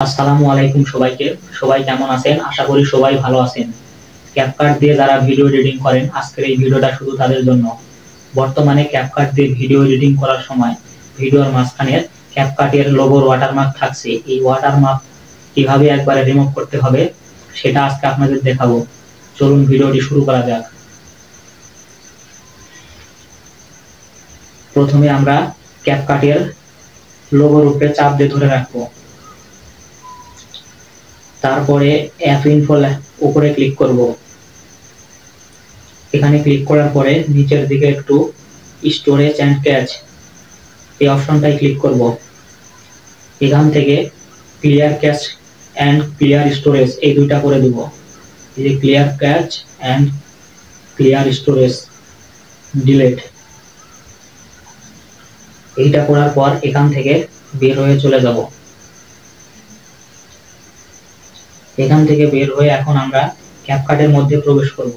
আসসালামু আলাইকুম সবাইকে। সবাই কেমন আছেন? আশা করি সবাই ভালো আছেন। ক্যাপকাট দিয়ে যারা ভিডিও এডিটিং করেন, আজকের এই ভিডিওটা শুধু তাদের জন্য। বর্তমানে ক্যাপকাট দিয়ে ভিডিও এডিটিং করার সময় ভিডিওর মাঝখানে ক্যাপকাটের লোগোর ওয়াটারমার্ক থাকছে। এই ওয়াটারমার্ক কিভাবে একবারে রিমুভ করতে হবে সেটা আজকে আপনাদের দেখাবো। চলুন ভিডিওটি শুরু করা যাক। প্রথমে আমরা ক্যাপকাটের লোগোর উপরে চাপ দিয়ে ধরে রাখবো। তারপরে অ্যাপ ইনফো উপরে ক্লিক করব। এখানে ক্লিক করার পরে নিচের দিকে একটু স্টোরেজ এন্ড ক্যাচ এই অপশনটাই ক্লিক করব। এখান থেকে clear cache and clear storage এই দুইটা করে দেব। এই যে clear cache and clear storage delete, এইটা করার পর এখান থেকে বের হয়ে চলে যাব। এখান থেকে বের হয়ে এখন আমরা ক্যাপকাটের মধ্যে প্রবেশ করব।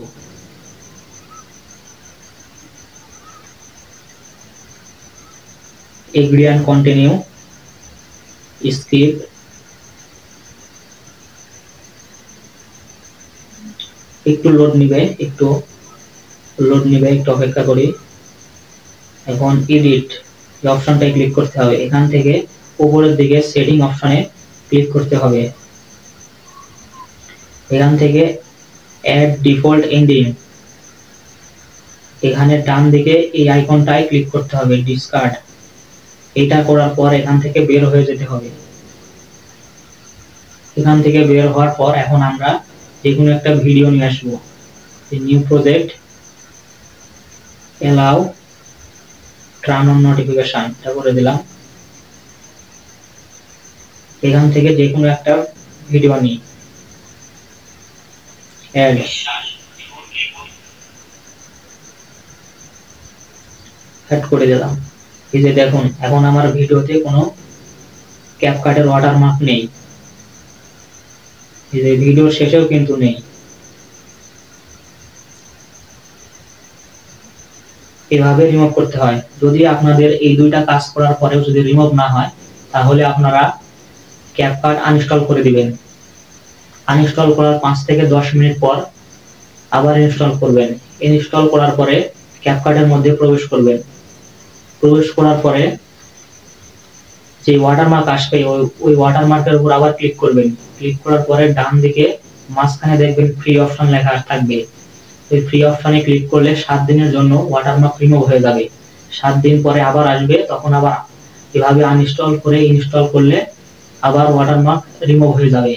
এগ্রি এন্ড কন্টিনিউ, স্কিপ, একটু লোড নিবে, একটু অপেক্ষা করি। এখন এডিট এই অপশনটাই ক্লিক করতে হবে। এখান থেকে উপরের দিকে সেটিং অপশনে ক্লিক করতে হবে। এখান থেকে অ্যাড ডিফল্ট এন্ডিং, এখানে ডান দিকে এই আইকনটায় ক্লিক করতে হবে। ডিসকার্ড, এটা করার পর এখান থেকে বের হয়ে যেতে হবে। এখান থেকে বের হওয়ার পর এখন আমরা যে কোনো একটা ভিডিও নিয়ে আসবো। New project, allow, turn on notification এটা করে দিলাম। এখান থেকে যে কোনো একটা ভিডিও নিই, অ্যাড, অ্যাড করে দিলাম। এই যে দেখুন এখন আমার ভিডিওতে কোনো ক্যাপকাটের ওয়াটারমার্ক নেই। এই যে ভিডিও শেষেও কিন্তু নেই। এভাবে রিমুভ করতে হয়। যদি আপনাদের এই দুইটা কাজ করার পরেও যদি রিমুভ না হয়, তাহলে আপনারা ক্যাপকাট আনইনস্টল করে দিবেন। আনইনস্টল করার 5 থেকে 10 মিনিট পর আবার ইনস্টল করবেন। ইনস্টল করার পরে ক্যাপকাটের মধ্যে প্রবেশ করবেন। প্রবেশ করার পরে যে ওয়াটারমার্ক আসবে ওই ওয়াটারমার্কের উপর আবার ক্লিক করবেন। ক্লিক করার পরে ডান দিকে মাঝখানে দেখবেন ফ্রি অপশন লেখা থাকবে। ওই ফ্রি অপশনে ক্লিক করলে 7 দিনের জন্য ওয়াটারমার্ক রিমুভ হয়ে যাবে। 7 দিন পরে আবার আসবে, তখন আবার এভাবে আনইনস্টল করে ইনস্টল করলে আবার ওয়াটারমার্ক রিমুভ হয়ে যাবে।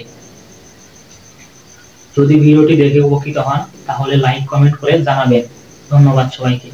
যদি ভিডিওটি দেখে উপকৃত হন তাহলে লাইক কমেন্ট করে জানাবেন। ধন্যবাদ সবাইকে।